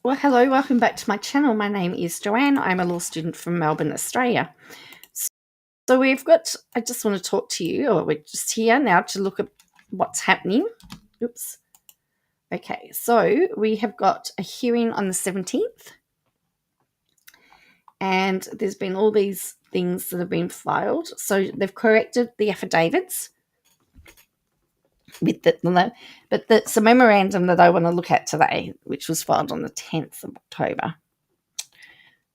Well, hello, welcome back to my channel. My name is Joanne. I'm a law student from Melbourne, Australia. So I just want to talk to you, or we're just here now to look at what's happening. Oops. Okay, so we have got a hearing on the 17th, and there's been all these things that have been filed. So they've corrected the affidavits with but it's a memorandum that I want to look at today, which was filed on the 10th of October.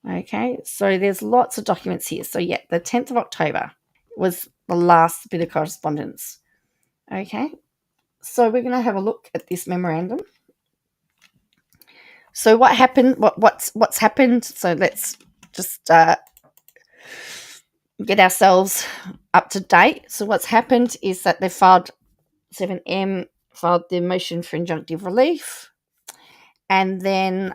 Okay, so there's lots of documents here. So yeah, the 10th of October was the last bit of correspondence. Okay, so we're going to have a look at this memorandum. So what happened? What's happened? So let's just get ourselves up to date. So what's happened is that they filed 7M filed the motion for injunctive relief, and then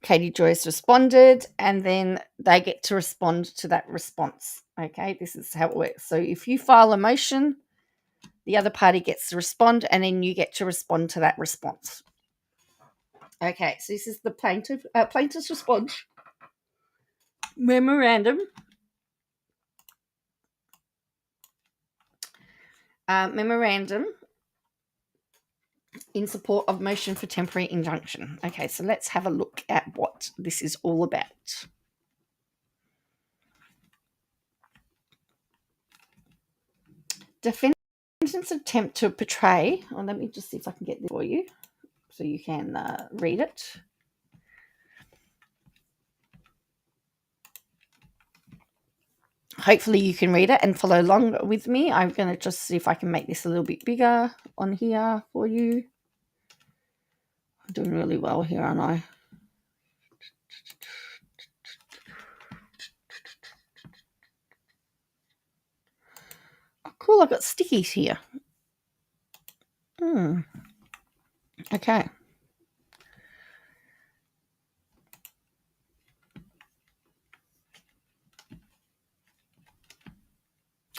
Katie Joyce responded, and then they get to respond to that response. Okay, this is how it works. So if you file a motion, the other party gets to respond, and then you get to respond to that response. Okay, so this is the plaintiff's response memorandum. Memorandum in support of motion for temporary injunction. Okay, so let's have a look at what this is all about. Defendant's attempt to portray, let me just see if I can get this for you so you can read it. Hopefully you can read it and follow along with me. I'm going to just see if I can make this a little bit bigger on here for you. I'm doing really well here, aren't I? Oh, cool, I've got stickies here. Okay.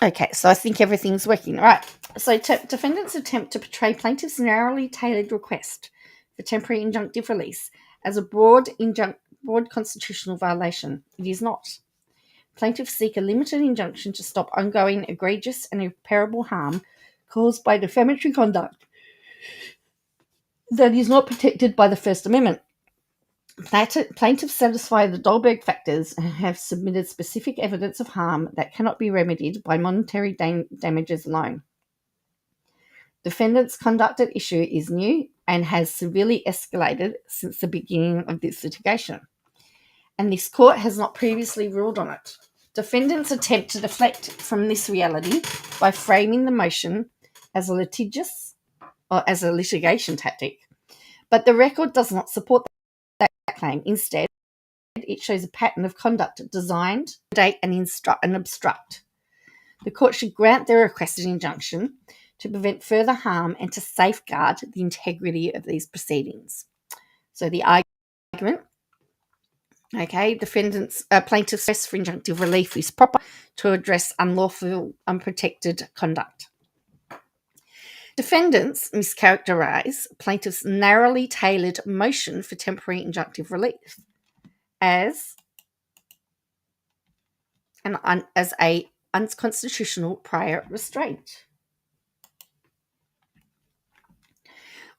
Okay, so I think everything's working. All right. So defendants attempt to portray plaintiff's narrowly tailored request for temporary injunctive release as a broad constitutional violation. It is not. Plaintiffs seek a limited injunction to stop ongoing egregious and irreparable harm caused by defamatory conduct that is not protected by the First Amendment. Plaintiffs satisfy the Dahlberg factors and have submitted specific evidence of harm that cannot be remedied by monetary damages alone. Defendant's conduct at issue is new and has severely escalated since the beginning of this litigation, and this court has not previously ruled on it. Defendants attempt to deflect from this reality by framing the motion as a litigation tactic, but the record does not support that claim. Instead, it shows a pattern of conduct designed to intimidate and obstruct. The court should grant the requested injunction to prevent further harm and to safeguard the integrity of these proceedings. So the argument, plaintiff's request for injunctive relief is proper to address unlawful, unprotected conduct. Defendants mischaracterize plaintiff's narrowly tailored motion for temporary injunctive relief as a unconstitutional prior restraint.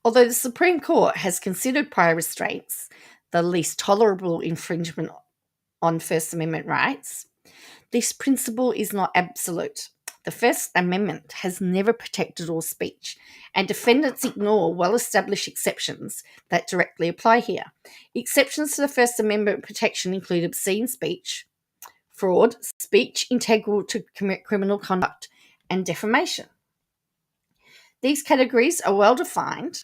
Although the Supreme Court has considered prior restraints the least tolerable infringement on First Amendment rights, this principle is not absolute. The First Amendment has never protected all speech, and defendants ignore well-established exceptions that directly apply here. Exceptions to the First Amendment protection include obscene speech, fraud, speech integral to criminal conduct, and defamation. These categories are well-defined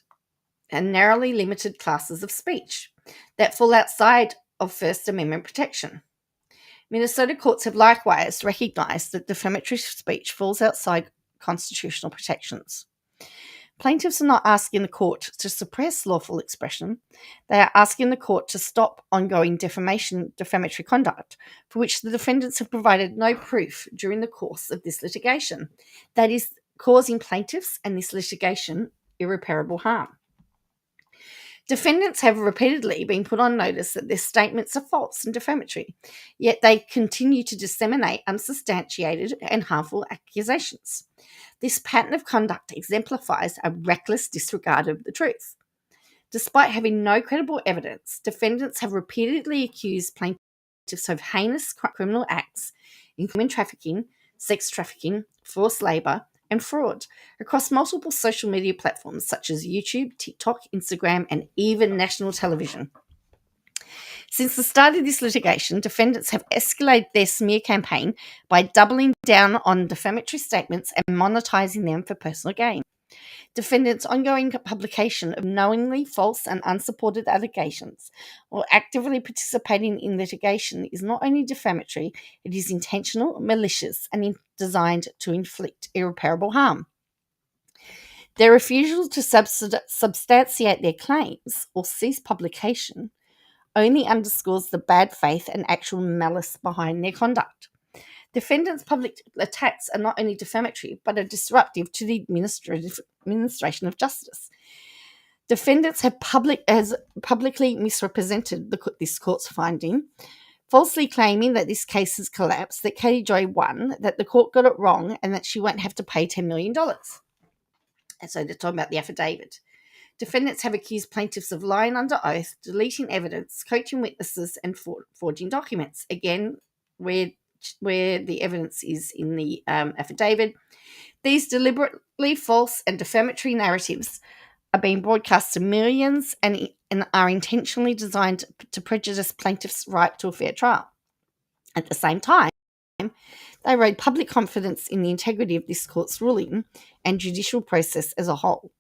and narrowly limited classes of speech that fall outside of First Amendment protection. Minnesota courts have likewise recognized that defamatory speech falls outside constitutional protections. Plaintiffs are not asking the court to suppress lawful expression. They are asking the court to stop ongoing defamatory conduct, for which the defendants have provided no proof during the course of this litigation, that is causing plaintiffs and this litigation irreparable harm. Defendants have repeatedly been put on notice that their statements are false and defamatory, yet they continue to disseminate unsubstantiated and harmful accusations. This pattern of conduct exemplifies a reckless disregard of the truth. Despite having no credible evidence, defendants have repeatedly accused plaintiffs of heinous criminal acts, including trafficking, sex trafficking, forced labour, and fraud across multiple social media platforms such as YouTube, TikTok, Instagram, and even national television. Since the start of this litigation, defendants have escalated their smear campaign by doubling down on defamatory statements and monetising them for personal gain. Defendants' ongoing publication of knowingly false and unsupported allegations or actively participating in litigation is not only defamatory, it is intentional, malicious, and designed to inflict irreparable harm. Their refusal to substantiate their claims or cease publication only underscores the bad faith and actual malice behind their conduct. Defendants' public attacks are not only defamatory, but are disruptive to the administration of justice. Defendants have publicly misrepresented this court's finding, falsely claiming that this case has collapsed, that Katie Joy won, that the court got it wrong, and that she won't have to pay $10 million. And so they're talking about the affidavit. Defendants have accused plaintiffs of lying under oath, deleting evidence, coaching witnesses, and forging documents. Again, where the evidence is in the affidavit. These deliberately false and defamatory narratives are being broadcast to millions and are intentionally designed to prejudice plaintiffs' right to a fair trial. At the same time, they erode public confidence in the integrity of this court's ruling and judicial process as a whole.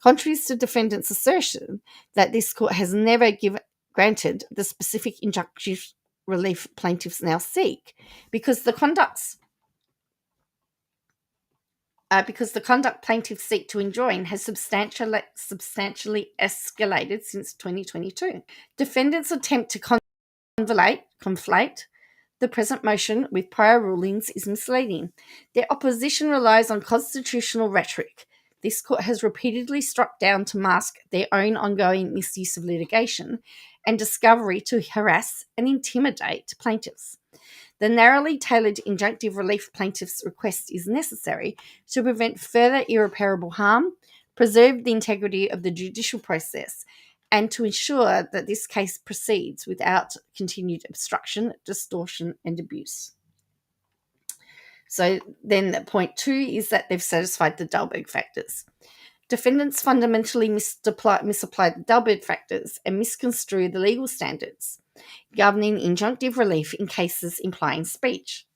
Contrary to defendants' assertion that this court has never granted the specific injunctive relief plaintiffs now seek, because the conduct plaintiffs seek to enjoin has substantially escalated since 2022. Defendants attempt to conflate the present motion with prior rulings is misleading. Their opposition relies on constitutional rhetoric. This court has repeatedly struck down to mask their own ongoing misuse of litigation and discovery to harass and intimidate plaintiffs. The narrowly tailored injunctive relief plaintiffs' request is necessary to prevent further irreparable harm, preserve the integrity of the judicial process, and to ensure that this case proceeds without continued obstruction, distortion, and abuse. So then point 2 is that they've satisfied the Dalberg factors. Defendants fundamentally misapply the Dalberg factors and misconstrue the legal standards governing injunctive relief in cases implying speech.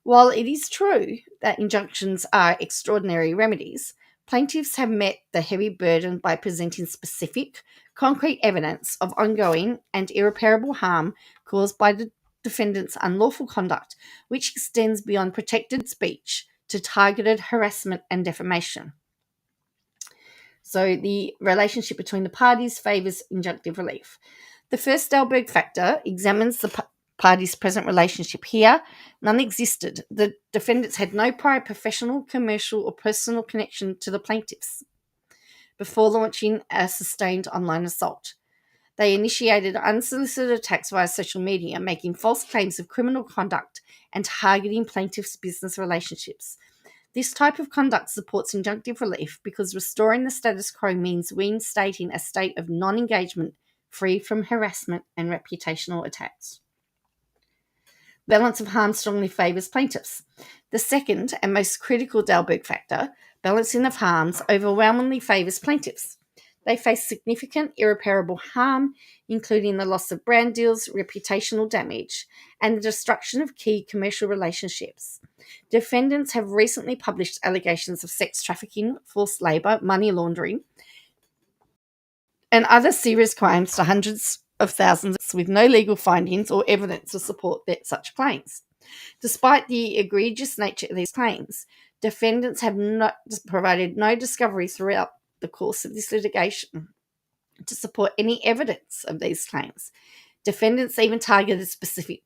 While it is true that injunctions are extraordinary remedies, plaintiffs have met the heavy burden by presenting specific, concrete evidence of ongoing and irreparable harm caused by the defendant's unlawful conduct, which extends beyond protected speech to targeted harassment and defamation. So the relationship between the parties favours injunctive relief. The first Dalberg factor examines the parties' present relationship. Here, none existed. The defendants had no prior professional, commercial, or personal connection to the plaintiffs before launching a sustained online assault. They initiated unsolicited attacks via social media, making false claims of criminal conduct and targeting plaintiffs' business relationships. This type of conduct supports injunctive relief because restoring the status quo means reinstating a state of non-engagement free from harassment and reputational attacks. Balance of harm strongly favours plaintiffs. The second and most critical Dalberg factor, balancing of harms, overwhelmingly favours plaintiffs. They face significant irreparable harm, including the loss of brand deals, reputational damage, and the destruction of key commercial relationships. Defendants have recently published allegations of sex trafficking, forced labour, money laundering, and other serious crimes to hundreds of thousands with no legal findings or evidence to support such claims. Despite the egregious nature of these claims, defendants have provided no discovery throughout the course of this litigation to support any evidence of these claims. Defendants even targeted specific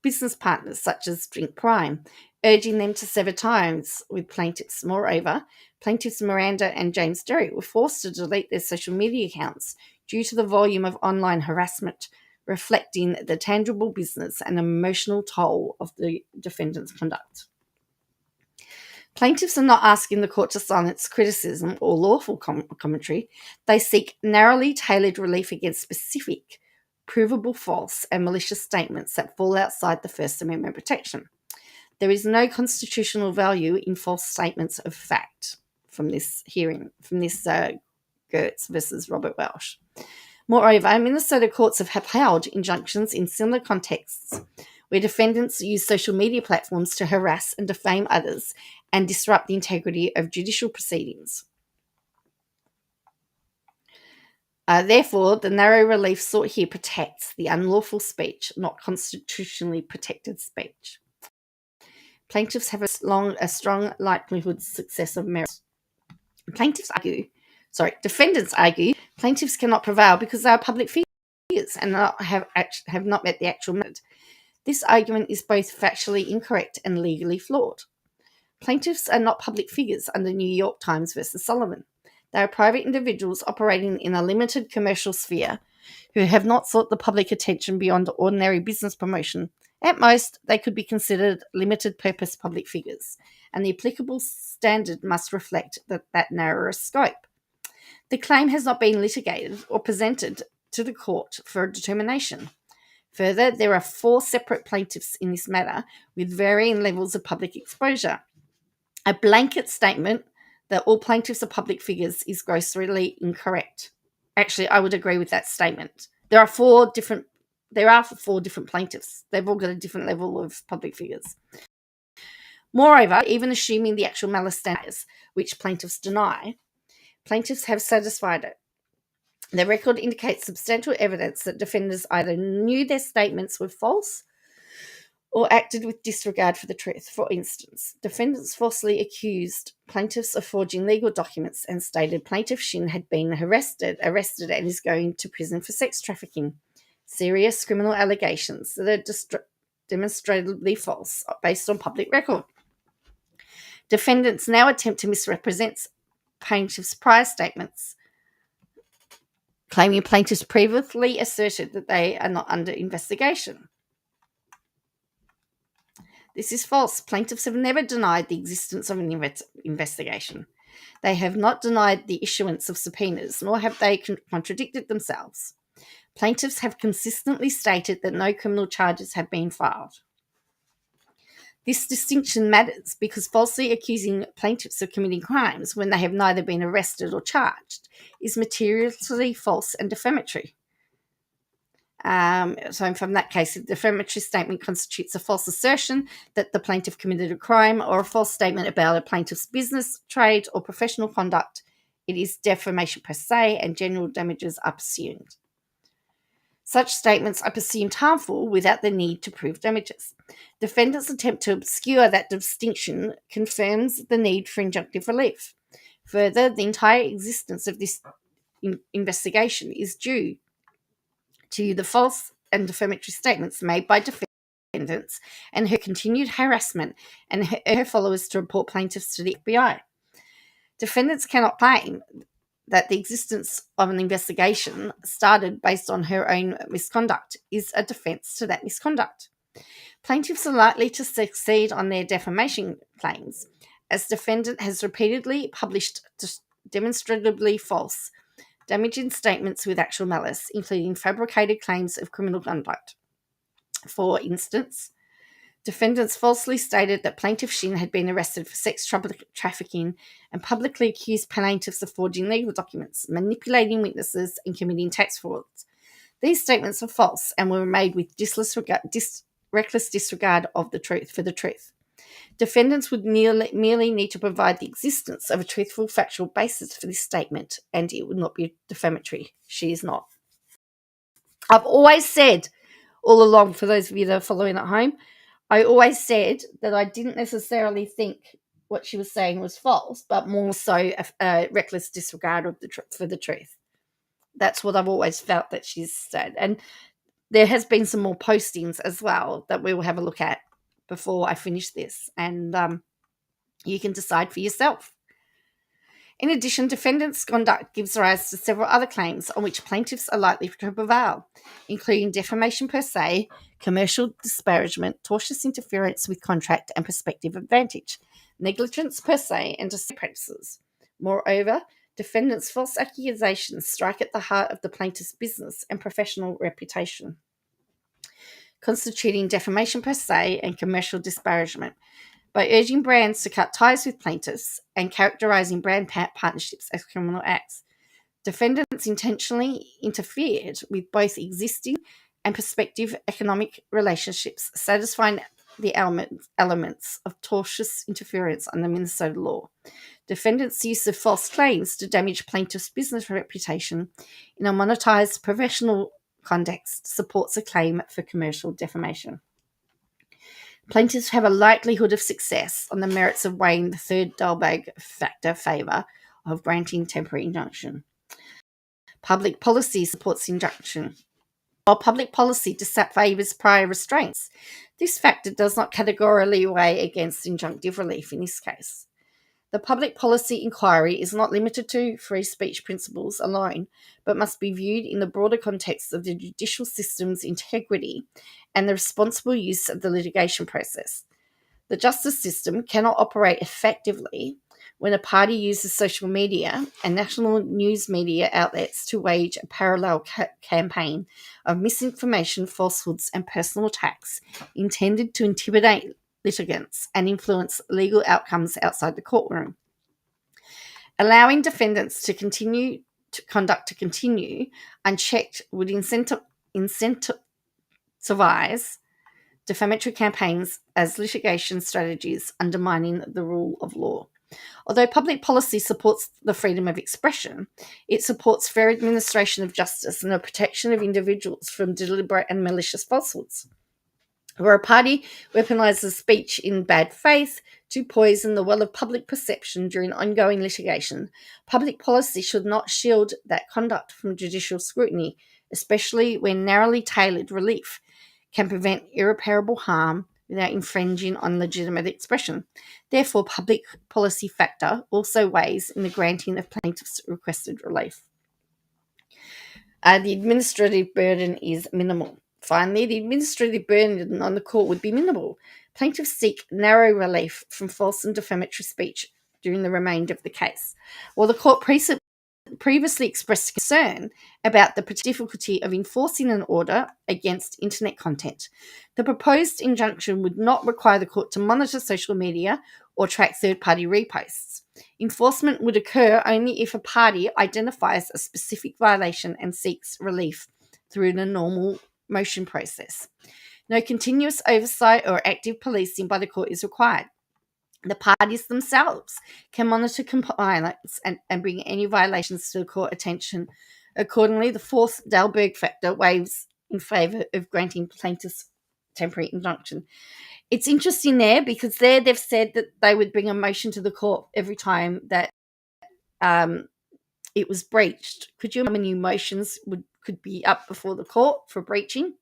business partners such as Drink Prime, urging them to sever ties with plaintiffs. Moreover, plaintiffs Miranda and James Derry were forced to delete their social media accounts due to the volume of online harassment, reflecting the tangible business and emotional toll of the defendant's conduct. Plaintiffs are not asking the court to silence criticism or lawful commentary. They seek narrowly tailored relief against specific, provable false and malicious statements that fall outside the First Amendment protection. There is no constitutional value in false statements of fact from this hearing, from this Gertz versus Robert Welsh. Moreover, Minnesota courts have upheld injunctions in similar contexts where defendants use social media platforms to harass and defame others and disrupt the integrity of judicial proceedings. Therefore, the narrow relief sought here protects the unlawful speech, not constitutionally protected speech. Plaintiffs have a strong likelihood of success of merit. Defendants argue plaintiffs cannot prevail because they are public figures and have not met the actual merit. This argument is both factually incorrect and legally flawed. Plaintiffs are not public figures under New York Times versus Sullivan. They are private individuals operating in a limited commercial sphere who have not sought the public attention beyond ordinary business promotion. At most, they could be considered limited-purpose public figures, and the applicable standard must reflect that narrower scope. The claim has not been litigated or presented to the court for a determination. Further, there are 4 separate plaintiffs in this matter with varying levels of public exposure. A blanket statement that all plaintiffs are public figures is grossly incorrect. Actually, I would agree with that statement. There are 4 different plaintiffs. They've all got a different level of public figures. Moreover, even assuming the actual malice standards, which plaintiffs deny, plaintiffs have satisfied it. The record indicates substantial evidence that defendants either knew their statements were false or acted with disregard for the truth. For instance, defendants falsely accused plaintiffs of forging legal documents and stated Plaintiff Shin had been arrested and is going to prison for sex trafficking. Serious criminal allegations that are demonstrably false based on public record. Defendants now attempt to misrepresent plaintiffs' prior statements, claiming plaintiffs previously asserted that they are not under investigation. This is false. Plaintiffs have never denied the existence of an investigation. They have not denied the issuance of subpoenas, nor have they contradicted themselves. Plaintiffs have consistently stated that no criminal charges have been filed. This distinction matters because falsely accusing plaintiffs of committing crimes when they have neither been arrested or charged is materially false and defamatory. So from that case, if the defamatory statement constitutes a false assertion that the plaintiff committed a crime or a false statement about a plaintiff's business, trade, or professional conduct, it is defamation per se and general damages are presumed. Such statements are presumed harmful without the need to prove damages. Defendants' attempt to obscure that distinction confirms the need for injunctive relief. Further, the entire existence of this investigation is due to the false and defamatory statements made by defendants and her continued harassment and her followers to report plaintiffs to the FBI. Defendants cannot claim that the existence of an investigation started based on her own misconduct is a defense to that misconduct. Plaintiffs are likely to succeed on their defamation claims, as defendant has repeatedly published demonstrably false, damaging statements with actual malice, including fabricated claims of criminal conduct. For instance, defendants falsely stated that Plaintiff Shin had been arrested for sex trafficking and publicly accused plaintiffs of forging legal documents, manipulating witnesses, and committing tax frauds. These statements are false and were made with reckless disregard of the truth. Defendants would merely need to provide the existence of a truthful factual basis for this statement, and it would not be defamatory. She is not. I've always said all along, for those of you that are following at home, I always said that I didn't necessarily think what she was saying was false, but more so a reckless disregard of for the truth. That's what I've always felt that she's said. And there has been some more postings as well that we will have a look at before I finish this, and you can decide for yourself. In addition, defendants' conduct gives rise to several other claims on which plaintiffs are likely to prevail, including defamation per se, commercial disparagement, tortious interference with contract and prospective advantage, negligence per se, and deceptive practices. Moreover, defendants' false accusations strike at the heart of the plaintiff's business and professional reputation, constituting defamation per se and commercial disparagement, by urging brands to cut ties with plaintiffs and characterizing brand partnerships as criminal acts. Defendants intentionally interfered with both existing and prospective economic relationships, satisfying the elements of tortious interference under Minnesota law. Defendants' use of false claims to damage plaintiffs' business reputation in a monetized professional context supports a claim for commercial defamation. Plaintiffs have a likelihood of success on the merits of weighing the third Dalbag factor favour of granting temporary injunction. Public policy supports injunction. While public policy favours prior restraints, this factor does not categorically weigh against injunctive relief in this case. The public policy inquiry is not limited to free speech principles alone, but must be viewed in the broader context of the judicial system's integrity and the responsible use of the litigation process. The justice system cannot operate effectively when a party uses social media and national news media outlets to wage a parallel campaign of misinformation, falsehoods, and personal attacks intended to intimidate litigants and influence legal outcomes outside the courtroom. Allowing defendants to continue unchecked would incentivize defamatory campaigns as litigation strategies, undermining the rule of law. Although public policy supports the freedom of expression, it supports fair administration of justice and the protection of individuals from deliberate and malicious falsehoods. Where a party weaponizes speech in bad faith to poison the well of public perception during ongoing litigation, public policy should not shield that conduct from judicial scrutiny, especially when narrowly tailored relief can prevent irreparable harm without infringing on legitimate expression. Therefore, public policy factor also weighs in the granting of plaintiffs' requested relief. The administrative burden is minimal. Finally, the administrative burden on the court would be minimal. Plaintiffs seek narrow relief from false and defamatory speech during the remainder of the case. While the court previously expressed concern about the difficulty of enforcing an order against internet content, the proposed injunction would not require the court to monitor social media or track third-party reposts. Enforcement would occur only if a party identifies a specific violation and seeks relief through the normal motion process. No continuous oversight or active policing by the court is required. The parties themselves can monitor compliance and bring any violations to the court attention. Accordingly, the fourth Dalberg factor weighs in favour of granting plaintiffs temporary injunction. It's interesting there because there they've said that they would bring a motion to the court every time that it was breached. Could you imagine how many motions could be up before the court for breaching?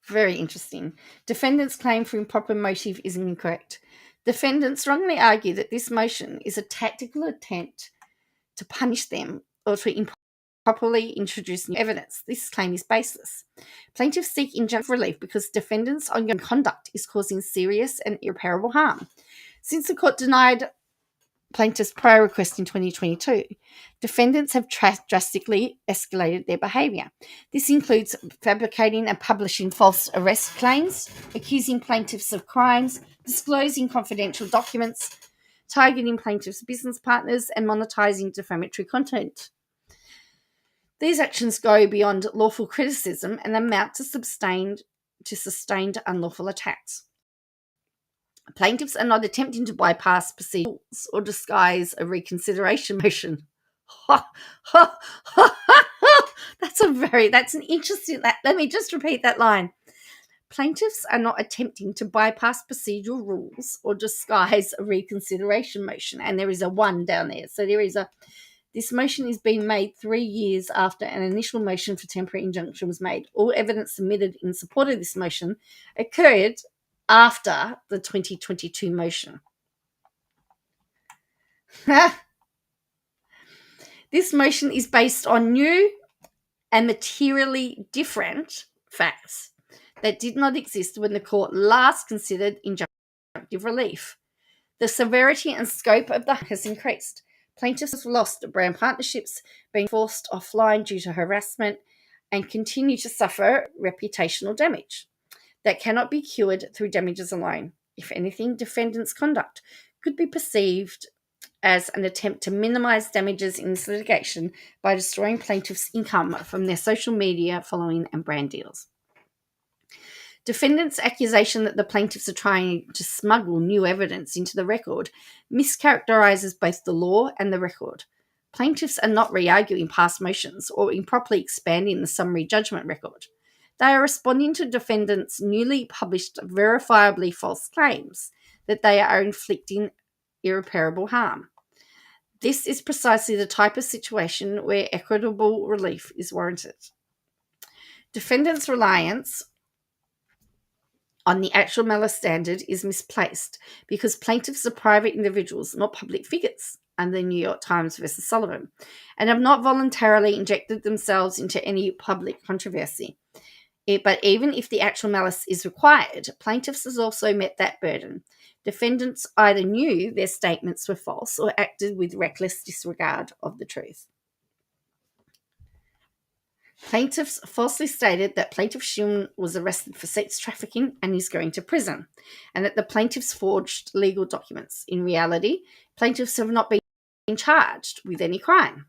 Very interesting. Defendants' claim for improper motive is incorrect. Defendants wrongly argue that this motion is a tactical attempt to punish them or to improperly introduce new evidence. This claim is baseless. Plaintiffs seek injunctive relief because defendants' ongoing conduct is causing serious and irreparable harm. Since the court denied plaintiffs' prior request in 2022, defendants have drastically escalated their behaviour. This includes fabricating and publishing false arrest claims, accusing plaintiffs of crimes, disclosing confidential documents, targeting plaintiffs' business partners, and monetising defamatory content. These actions go beyond lawful criticism and amount to sustained unlawful attacks. Plaintiffs are not attempting to bypass procedures or disguise a reconsideration motion. That's an interesting. Let me just repeat that line. Plaintiffs are not attempting to bypass procedural rules or disguise a reconsideration motion. And there is a one down there. So this motion is being made 3 years after an initial motion for temporary injunction was made. All evidence submitted in support of this motion occurred after the 2022 motion. This motion is based on new and materially different facts that did not exist when the court last considered injunctive relief. The severity and scope of the has increased. Plaintiffs have lost brand partnerships, being forced offline due to harassment, and continue to suffer reputational damage that cannot be cured through damages alone. If anything, defendants' conduct could be perceived as an attempt to minimize damages in this litigation by destroying plaintiffs' income from their social media following and brand deals. Defendants' accusation that the plaintiffs are trying to smuggle new evidence into the record mischaracterizes both the law and the record. Plaintiffs are not re-arguing past motions or improperly expanding the summary judgment record. They are responding to defendants' newly published verifiably false claims that they are inflicting irreparable harm. This is precisely the type of situation where equitable relief is warranted. Defendants' reliance on the actual malice standard is misplaced because plaintiffs are private individuals, not public figures, under the New York Times versus Sullivan, and have not voluntarily injected themselves into any public controversy. But even if the actual malice is required, plaintiffs has also met that burden. Defendants either knew their statements were false or acted with reckless disregard of the truth. Plaintiffs falsely stated that Plaintiff Shum was arrested for sex trafficking and is going to prison, and that the plaintiffs forged legal documents. In reality, plaintiffs have not been charged with any crime.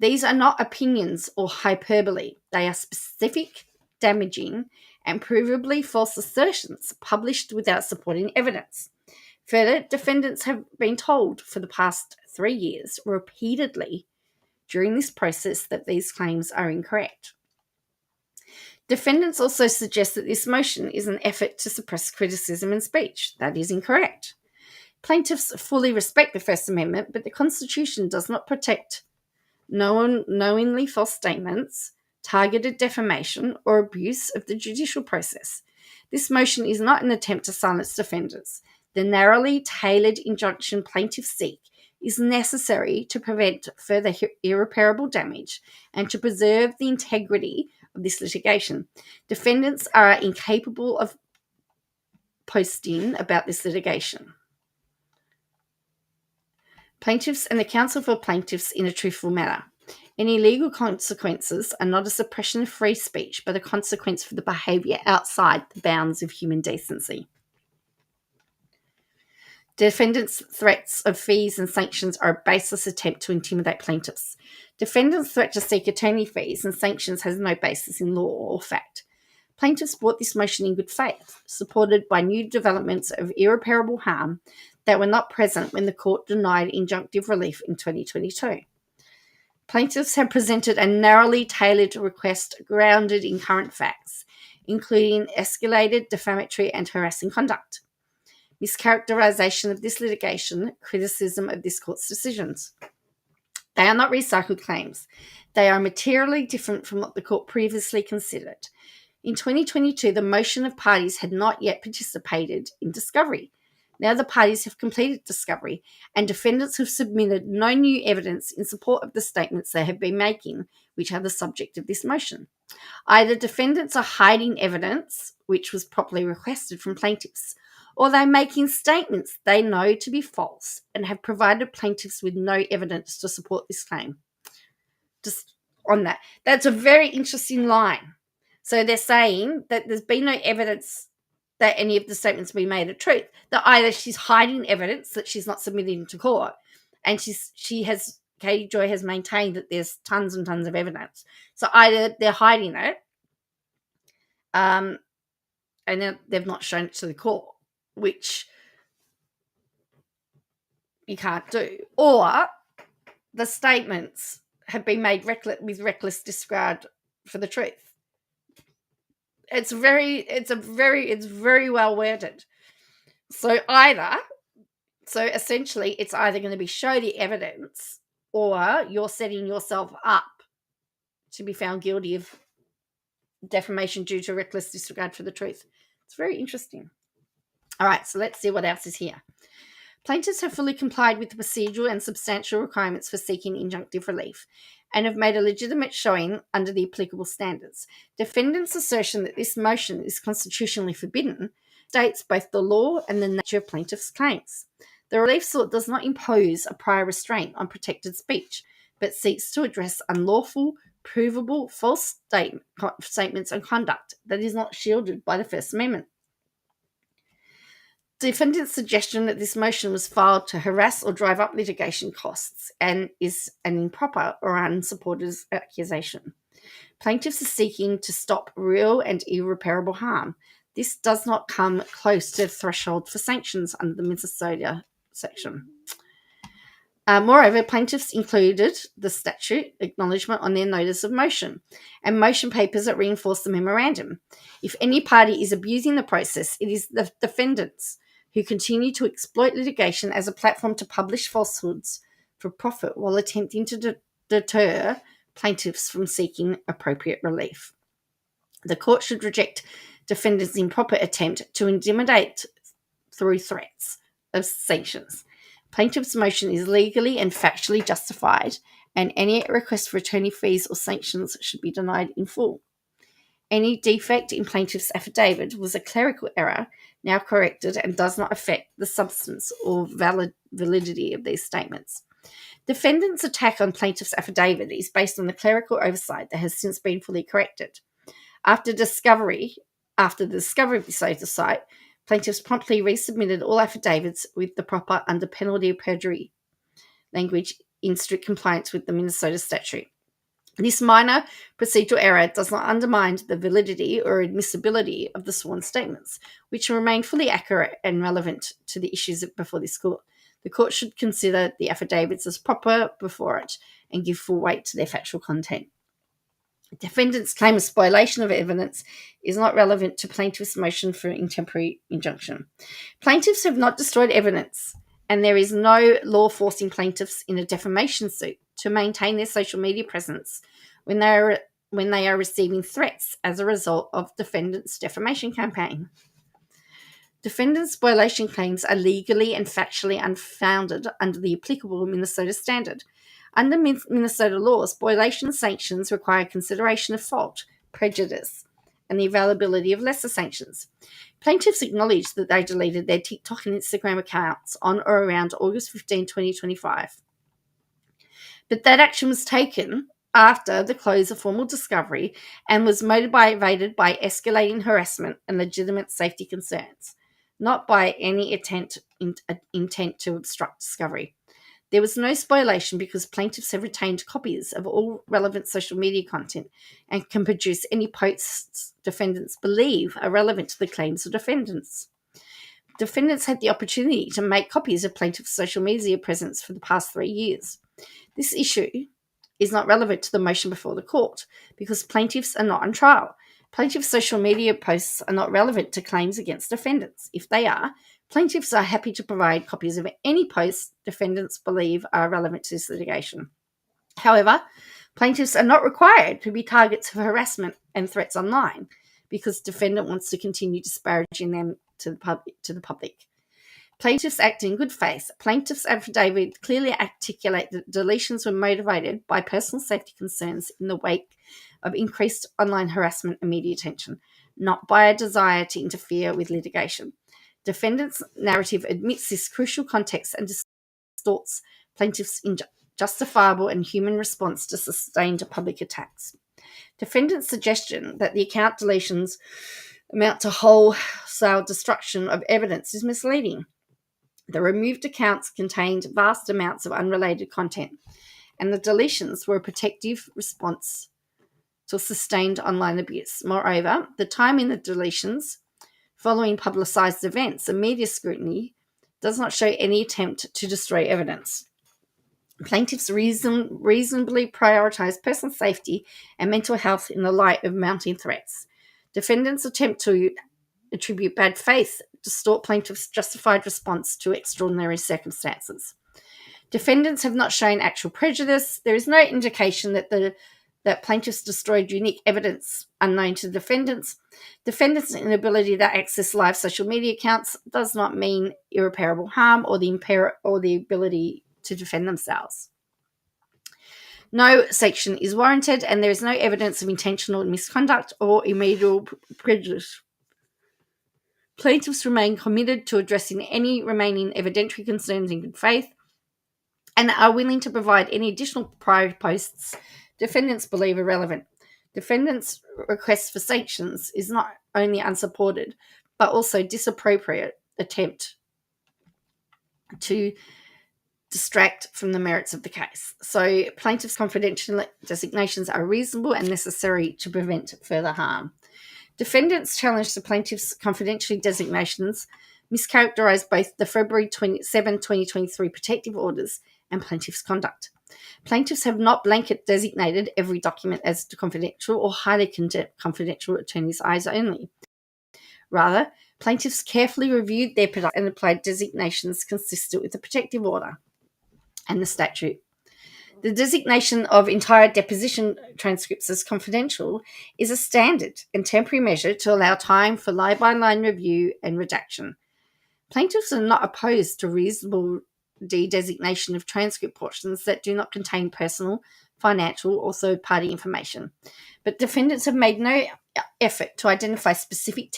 These are not opinions or hyperbole. They are specific, damaging, and provably false assertions published without supporting evidence. Further, defendants have been told for the past 3 years repeatedly during this process that these claims are incorrect. Defendants also suggest that this motion is an effort to suppress criticism and speech. That is incorrect. Plaintiffs fully respect the First Amendment, but the Constitution does not protect knowingly false statements, targeted defamation, or abuse of the judicial process. This motion is not an attempt to silence defendants. The narrowly tailored injunction plaintiffs seek is necessary to prevent further irreparable damage and to preserve the integrity of this litigation. Defendants are incapable of posting about this litigation. Plaintiffs and the counsel for plaintiffs in a truthful manner. Any legal consequences are not a suppression of free speech, but a consequence for the behaviour outside the bounds of human decency. Defendants' threats of fees and sanctions are a baseless attempt to intimidate plaintiffs. Defendants' threat to seek attorney fees and sanctions has no basis in law or fact. Plaintiffs brought this motion in good faith, supported by new developments of irreparable harm that were not present when the court denied injunctive relief in 2022. Plaintiffs have presented a narrowly tailored request grounded in current facts, including escalated, defamatory, and harassing conduct, mischaracterization of this litigation, criticism of this court's decisions. They are not recycled claims. They are materially different from what the court previously considered. In 2022, the motion of parties had not yet participated in discovery. Now the parties have completed discovery, and defendants have submitted no new evidence in support of the statements they have been making, which are the subject of this motion. Either defendants are hiding evidence, which was properly requested from plaintiffs, or they're making statements they know to be false and have provided plaintiffs with no evidence to support this claim. Just on that. That's a very interesting line. So they're saying that there's been no evidence that any of the statements be made a truth. That either she's hiding evidence that she's not submitting to court, and Katie Joy has maintained that there's tons and tons of evidence. So either they're hiding it, and then they've not shown it to the court, which you can't do, or the statements have been made with reckless disregard for the truth. It's very well worded. So essentially it's either going to be show the evidence, or you're setting yourself up to be found guilty of defamation due to reckless disregard for the truth. It's very interesting. All right, so let's see what else is here. Plaintiffs have fully complied with the procedural and substantial requirements for seeking injunctive relief and have made a legitimate showing under the applicable standards. Defendants' assertion that this motion is constitutionally forbidden states both the law and the nature of plaintiffs' claims. The relief sought does not impose a prior restraint on protected speech, but seeks to address unlawful, provable, false statements and conduct that is not shielded by the First Amendment. Defendant's suggestion that this motion was filed to harass or drive up litigation costs and is an improper or unsupported accusation. Plaintiffs are seeking to stop real and irreparable harm. This does not come close to the threshold for sanctions under the Minnesota section. Moreover, plaintiffs included the statute acknowledgement on their notice of motion and motion papers that reinforce the memorandum. If any party is abusing the process, it is the defendants who continue to exploit litigation as a platform to publish falsehoods for profit while attempting to deter plaintiffs from seeking appropriate relief. The court should reject defendants' improper attempt to intimidate through threats of sanctions. Plaintiff's motion is legally and factually justified, and any request for attorney fees or sanctions should be denied in full. Any defect in plaintiff's affidavit was a clerical error, now corrected, and does not affect the substance or validity of these statements. Defendants' attack on plaintiff's affidavit is based on the clerical oversight that has since been fully corrected. After the discovery of the site, plaintiffs promptly resubmitted all affidavits with the proper under penalty of perjury language in strict compliance with the Minnesota statute. This minor procedural error does not undermine the validity or admissibility of the sworn statements, which remain fully accurate and relevant to the issues before this court. The court should consider the affidavits as proper before it and give full weight to their factual content. Defendant's claim of spoliation of evidence is not relevant to plaintiff's motion for intemporary injunction. Plaintiffs have not destroyed evidence, and there is no law forcing plaintiffs in a defamation suit to maintain their social media presence when they are receiving threats as a result of defendants' defamation campaign. Defendants' spoliation claims are legally and factually unfounded under the applicable Minnesota standard. Under Minnesota law, spoliation sanctions require consideration of fault, prejudice, and the availability of lesser sanctions. Plaintiffs acknowledge that they deleted their TikTok and Instagram accounts on or around August 15, 2025. But that action was taken after the close of formal discovery and was motivated by escalating harassment and legitimate safety concerns, not by any intent to obstruct discovery. There was no spoliation because plaintiffs have retained copies of all relevant social media content and can produce any posts defendants believe are relevant to the claims of defendants. Defendants had the opportunity to make copies of plaintiffs' social media presence for the past 3 years. This issue is not relevant to the motion before the court because plaintiffs are not on trial. Plaintiffs' social media posts are not relevant to claims against defendants. If they are, plaintiffs are happy to provide copies of any posts defendants believe are relevant to this litigation. However, plaintiffs are not required to be targets of harassment and threats online because defendant wants to continue disparaging them to the public. Plaintiffs act in good faith. Plaintiffs' affidavit clearly articulate that deletions were motivated by personal safety concerns in the wake of increased online harassment and media attention, not by a desire to interfere with litigation. Defendant's narrative admits this crucial context and distorts plaintiffs' justifiable and human response to sustained public attacks. Defendant's suggestion that the account deletions amount to wholesale destruction of evidence is misleading. The removed accounts contained vast amounts of unrelated content, and the deletions were a protective response to sustained online abuse. Moreover, the time in the deletions following publicised events and media scrutiny does not show any attempt to destroy evidence. Plaintiffs reasonably prioritise personal safety and mental health in the light of mounting threats. Defendants attempt to attribute bad faith, distort plaintiffs' justified response to extraordinary circumstances. Defendants have not shown actual prejudice. There is no indication that the that plaintiffs destroyed unique evidence unknown to defendants. Defendants' inability to access live social media accounts does not mean irreparable harm or the ability to defend themselves. No sanction is warranted, and there is no evidence of intentional misconduct or irremediable prejudice. Plaintiffs remain committed to addressing any remaining evidentiary concerns in good faith and are willing to provide any additional prior posts defendants believe are relevant. Defendants' request for sanctions is not only unsupported, but also disappropriate attempt to distract from the merits of the case. So plaintiffs' confidential designations are reasonable and necessary to prevent further harm. Defendants challenge the plaintiffs' confidential designations mischaracterise both the February 27, 2023 protective orders and plaintiffs' conduct. Plaintiffs have not blanket designated every document as confidential or highly confidential attorney's eyes only. Rather, plaintiffs carefully reviewed their product and applied designations consistent with the protective order and the statute. The designation of entire deposition transcripts as confidential is a standard and temporary measure to allow time for line-by-line review and redaction. Plaintiffs are not opposed to reasonable de-designation of transcript portions that do not contain personal, financial, or third-party information. But defendants have made no effort to identify specific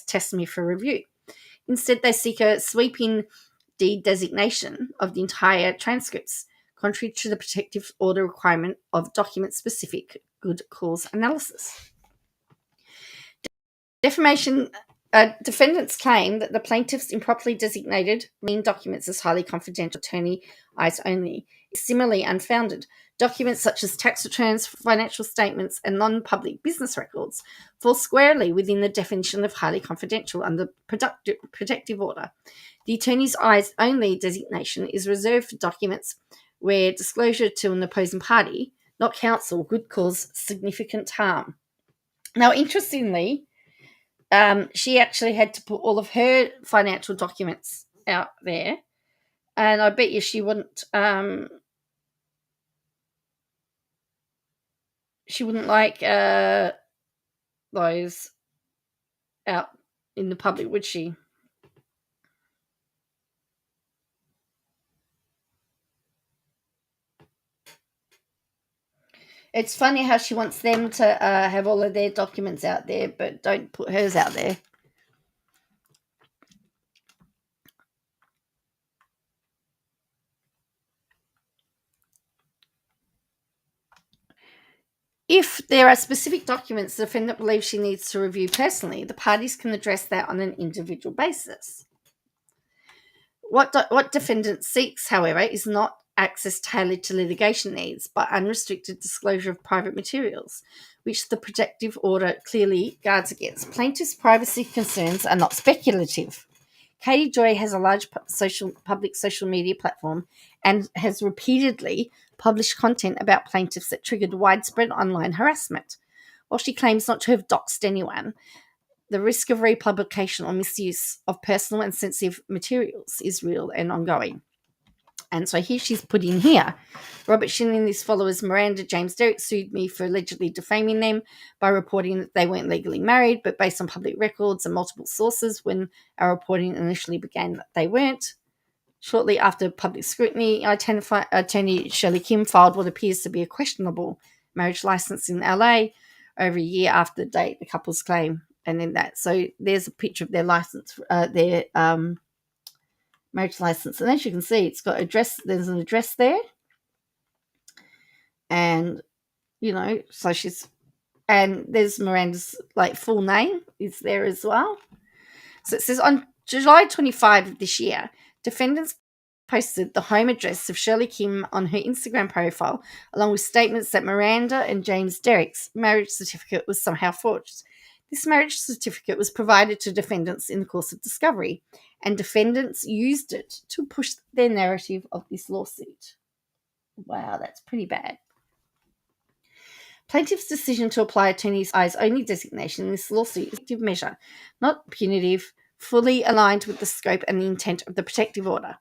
testimony for review. Instead, they seek a sweeping de-designation of the entire transcripts, contrary to the protective order requirement of document-specific good cause analysis. Defamation defendants claim that the plaintiffs improperly designated main documents as highly confidential attorney eyes only is similarly unfounded. Documents such as tax returns, financial statements, and non-public business records fall squarely within the definition of highly confidential under protective order. The attorney's eyes only designation is reserved for documents where disclosure to an opposing party, not counsel, could cause significant harm. Now, interestingly, she actually had to put all of her financial documents out there, and I bet you she wouldn't like those out in the public, would she? It's funny how she wants them to have all of their documents out there, but don't put hers out there. If there are specific documents the defendant believes she needs to review personally, the parties can address that on an individual basis. What defendant seeks, however, is not access tailored to litigation needs, but unrestricted disclosure of private materials, which the protective order clearly guards against. Plaintiffs' privacy concerns are not speculative. Katie Joy has a large public social media platform and has repeatedly published content about plaintiffs that triggered widespread online harassment. While she claims not to have doxed anyone, the risk of republication or misuse of personal and sensitive materials is real and ongoing. And so here she's put in here, Robert Shin and his followers Miranda James Derrick sued me for allegedly defaming them by reporting that they weren't legally married, but based on public records and multiple sources when our reporting initially began that they weren't. Shortly after public scrutiny, attorney Shirley Kim filed what appears to be a questionable marriage license in LA over a year after the date the couple's claim. And then that, so there's a picture of their license, their marriage license, and as you can see, it's got address. There's an address there, and so and there's Miranda's full name is there as well. So it says on July 25 of this year, defendants posted the home address of Shirley Kim on her Instagram profile, along with statements that Miranda and James Derrick's marriage certificate was somehow forged. This marriage certificate was provided to defendants in the course of discovery, and defendants used it to push their narrative of this lawsuit. Wow, that's pretty bad. Plaintiff's decision to apply attorney's eyes only designation in this lawsuit is a measure, not punitive, fully aligned with the scope and the intent of the protective order.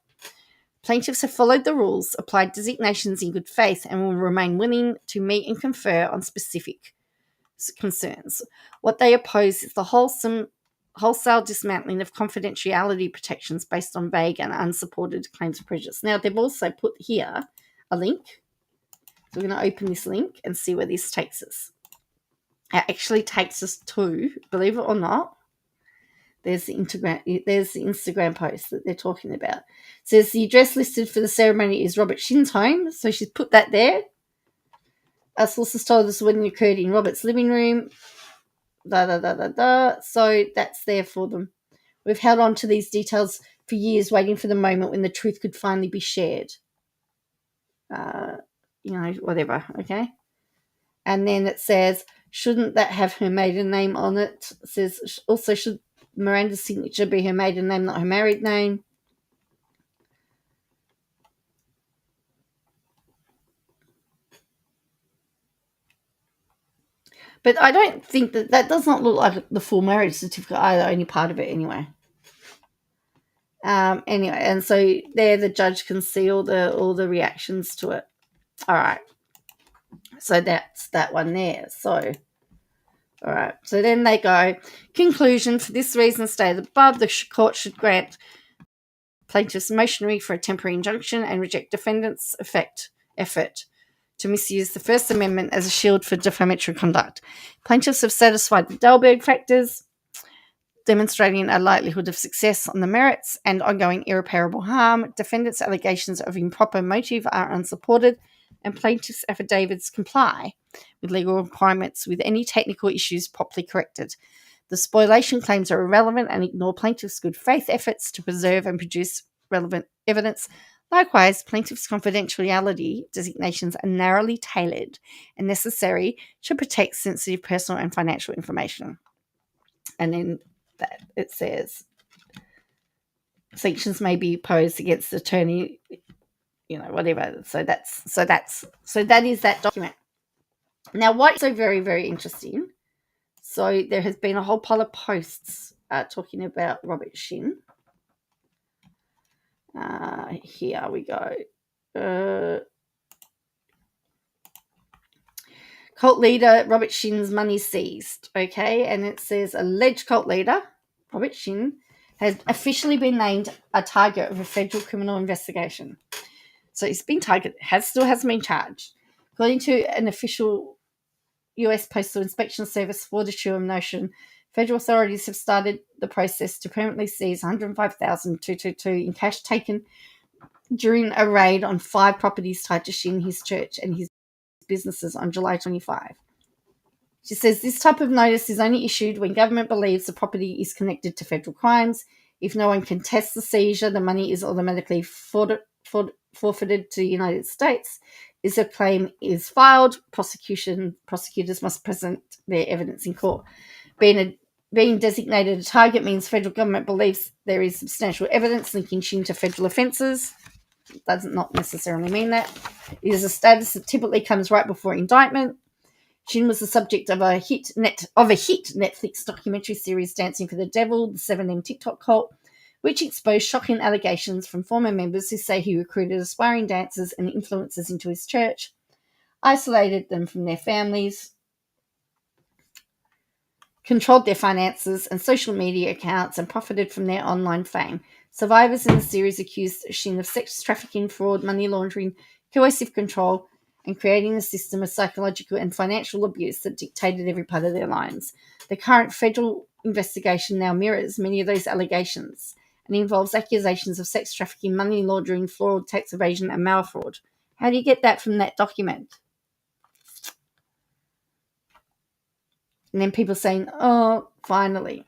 Plaintiffs have followed the rules, applied designations in good faith, and will remain willing to meet and confer on specific concerns. What they oppose is the wholesale dismantling of confidentiality protections based on vague and unsupported claims of prejudice. Now, they've also put here a link. So we're going to open this link and see where this takes us. It actually takes us to, believe it or not, there's the Instagram post that they're talking about. It says the address listed for the ceremony is Robert Shin's home. So she's put that there. Our sources told us the wedding occurred in Robert's living room. So that's there for them. We've held on to these details for years, waiting for the moment when the truth could finally be shared. Whatever, okay? And then it says, shouldn't that have her maiden name on it? It says, also, should Miranda's signature be her maiden name, not her married name? But I don't think that does not look like the full marriage certificate either, only part of it anyway. Anyway, and so there the judge can see all the reactions to it. All right. So that's that one there. So, all right. So then they go, conclusion, for this reason stated above, the court should grant plaintiff's motion for a temporary injunction and reject defendant's effort to misuse the First Amendment as a shield for defamatory conduct. Plaintiffs have satisfied the Dalberg factors, demonstrating a likelihood of success on the merits and ongoing irreparable harm. Defendants' allegations of improper motive are unsupported, and plaintiffs' affidavits comply with legal requirements with any technical issues properly corrected. The spoliation claims are irrelevant and ignore plaintiffs' good faith efforts to preserve and produce relevant evidence. Likewise, plaintiffs' confidentiality designations are narrowly tailored and necessary to protect sensitive personal and financial information. And then that it says sanctions may be imposed against the attorney, whatever. So that is that document. Now, what's so very, very interesting? So there has been a whole pile of posts talking about Robert Shin. Here we go. Cult leader Robert Shin's money seized. Okay, and it says alleged cult leader Robert Shin has officially been named a target of a federal criminal investigation. So he's been targeted, still hasn't been charged. According to an official US Postal Inspection Service for the Shuam Notion, federal authorities have started the process to permanently seize $105,222 in cash taken during a raid on 5 properties tied to Shin, his church, and his businesses on July 25. She says this type of notice is only issued when government believes the property is connected to federal crimes. If no one contests the seizure, the money is automatically forfeited to the United States. If a claim is filed, prosecutors must present their evidence in court. Being designated a target means federal government believes there is substantial evidence linking Shin to federal offences. Does not necessarily mean that. It is a status that typically comes right before indictment. Shin was the subject of a hit Netflix documentary series, Dancing for the Devil, the 7M TikTok cult, which exposed shocking allegations from former members who say he recruited aspiring dancers and influencers into his church, isolated them from their families, controlled their finances and social media accounts, and profited from their online fame. Survivors in the series accused Shin of sex trafficking, fraud, money laundering, coercive control, and creating a system of psychological and financial abuse that dictated every part of their lives. The current federal investigation now mirrors many of those allegations and involves accusations of sex trafficking, money laundering, fraud, tax evasion, and mail fraud. How do you get that from that document? And then people saying, oh, finally.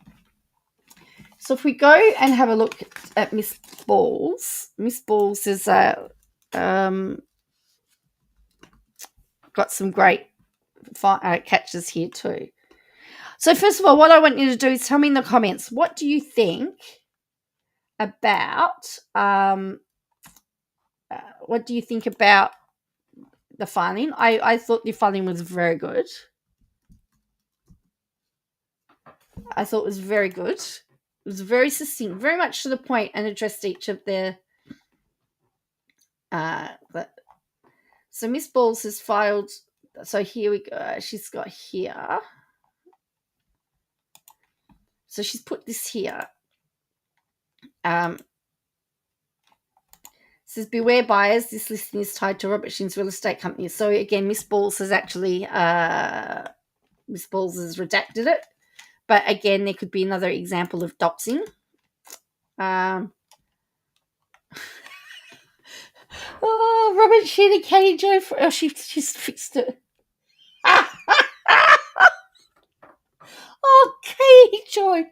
So if we go and have a look at Miss Balls is got some great catches here too. So first of all, what I want you to do is tell me in the comments, what do you think about the filing? I thought the filing was very good. I thought it was very good. It was very succinct, very much to the point, and addressed each of the So Miss Balls has filed. So here we go. She's got here. So she's put this here. Says, beware buyers, this listing is tied to Robert Sheen's real estate company. So again, Miss Balls has actually, Miss Balls has redacted it. But again, there could be another example of doxing. Oh, Robert Sheen and Katie Joe. She's fixed it. Oh, Katie Joy.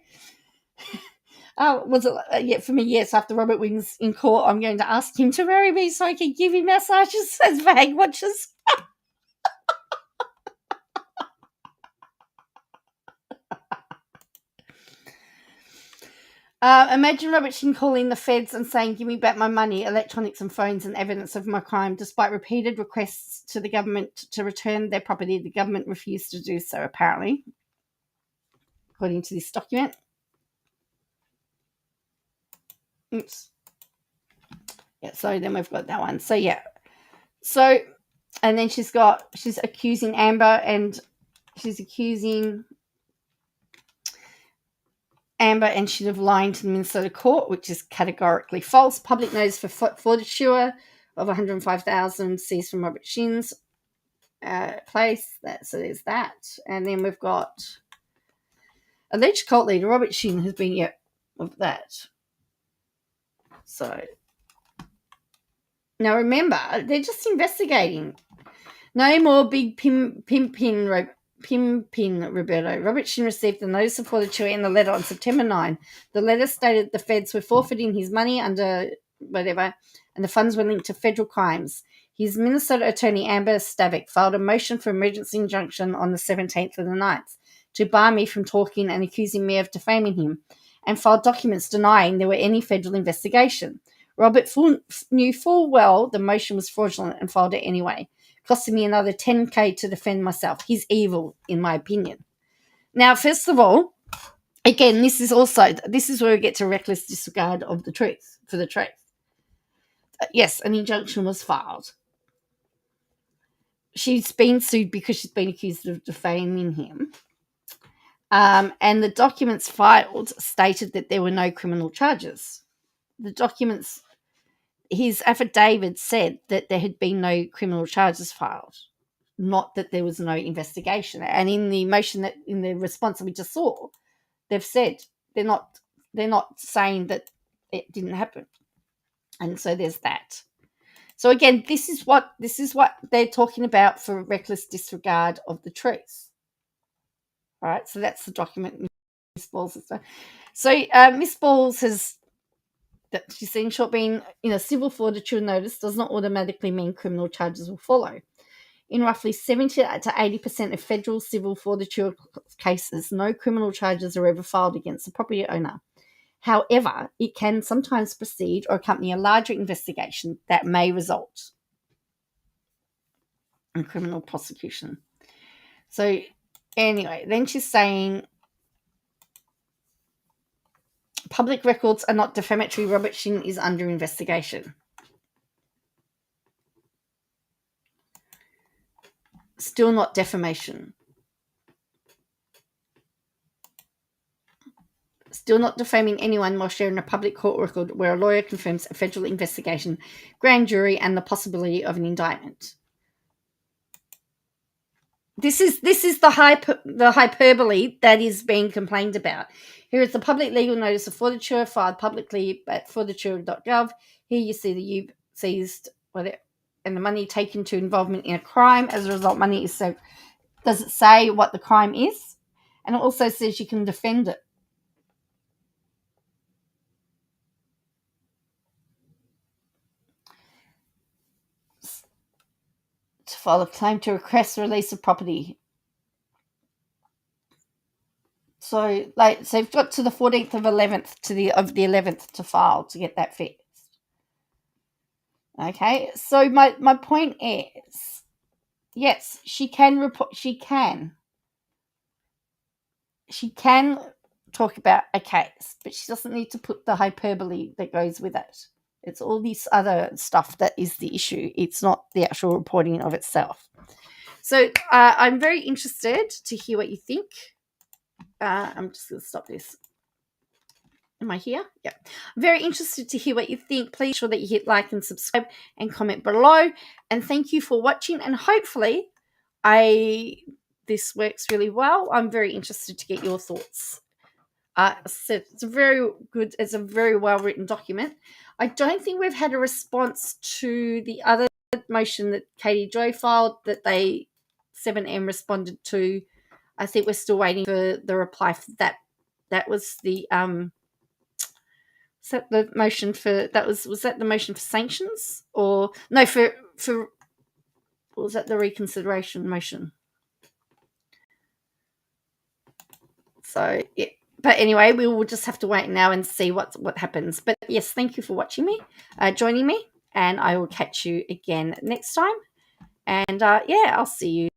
Was it? Yeah, for me, yes. After Robert wins in court, I'm going to ask him to marry me so I can give him massages as bag watchers. Imagine Robert Sheen calling the feds and saying, give me back my money, electronics and phones and evidence of my crime. Despite repeated requests to the government to return their property, the government refused to do so, apparently, according to this document. Oops. Yeah, so then we've got that one. So, yeah. So, and then she's accusing Amber, and she's accusing Amber and she'd have lied to the Minnesota court, which is categorically false. Public notice for forfeiture of $105,000 seized from Robert Sheen's place. So there's that. And then we've got alleged cult leader Robert Sheen has been, of that. So now remember, they're just investigating. No more big pimpin, Roberto. Robert Sheen received the notice of forfeiture in the letter on September 9. The letter stated the feds were forfeiting his money under whatever, and the funds were linked to federal crimes. His Minnesota attorney, Amber Stavik, filed a motion for emergency injunction on the 17th of the 9th to bar me from talking and accusing me of defaming him, and filed documents denying there were any federal investigation. Robert knew full well the motion was fraudulent and filed it anyway, costing me another $10,000 to defend myself. He's evil, in my opinion. Now, first of all, again, this is where we get to reckless disregard of the truth, for the truth. Yes, an injunction was filed. She's been sued because she's been accused of defaming him. And the documents filed stated that there were no criminal charges. The documents, his affidavit said that there had been no criminal charges filed, not that there was no investigation. And in the motion that in the response that we just saw, they've said they're not saying that it didn't happen. And so there's that. So again, this is what they're talking about for reckless disregard of the truth. All right, so that's the document Miss Balls has done. So Miss Balls has, that she's in short, being in a civil forfeiture notice does not automatically mean criminal charges will follow. In roughly 70 to 80% of federal civil forfeiture cases, no criminal charges are ever filed against the property owner. However, it can sometimes precede or accompany a larger investigation that may result in criminal prosecution. So anyway, then she's saying public records are not defamatory. Robert Sheen is under investigation. Still not defamation. Still not defaming anyone while sharing a public court record where a lawyer confirms a federal investigation, grand jury, and the possibility of an indictment. This is the hyperbole that is being complained about. Here is the public legal notice of forfeiture filed publicly at forfeiture.gov. Here you see that you seized and the money taken to involvement in a crime. As a result, money is saved. Does it say what the crime is? And it also says you can defend it. To file a claim to request release of property. So you've got to the 14th of 11th of the 11th to file to get that fixed. Okay, so my point is, yes, she can report. She can talk about a case, but she doesn't need to put the hyperbole that goes with it. It's all this other stuff that is the issue. It's not the actual reporting of itself. So I'm very interested to hear what you think. I'm just going to stop this. Am I here? Yeah. I'm very interested to hear what you think. Please ensure that you hit like and subscribe and comment below. And thank you for watching. And hopefully this works really well. I'm very interested to get your thoughts. So it's a very well written document. I don't think we've had a response to the other motion that Katie Joy filed that 7M responded to. I think we're still waiting for the reply for that. That was the was that the motion for sanctions, or no, for was that the reconsideration motion? So yeah. But anyway, we will just have to wait now and see what happens. But yes, thank you for watching me, joining me, and I will catch you again next time. And yeah, I'll see you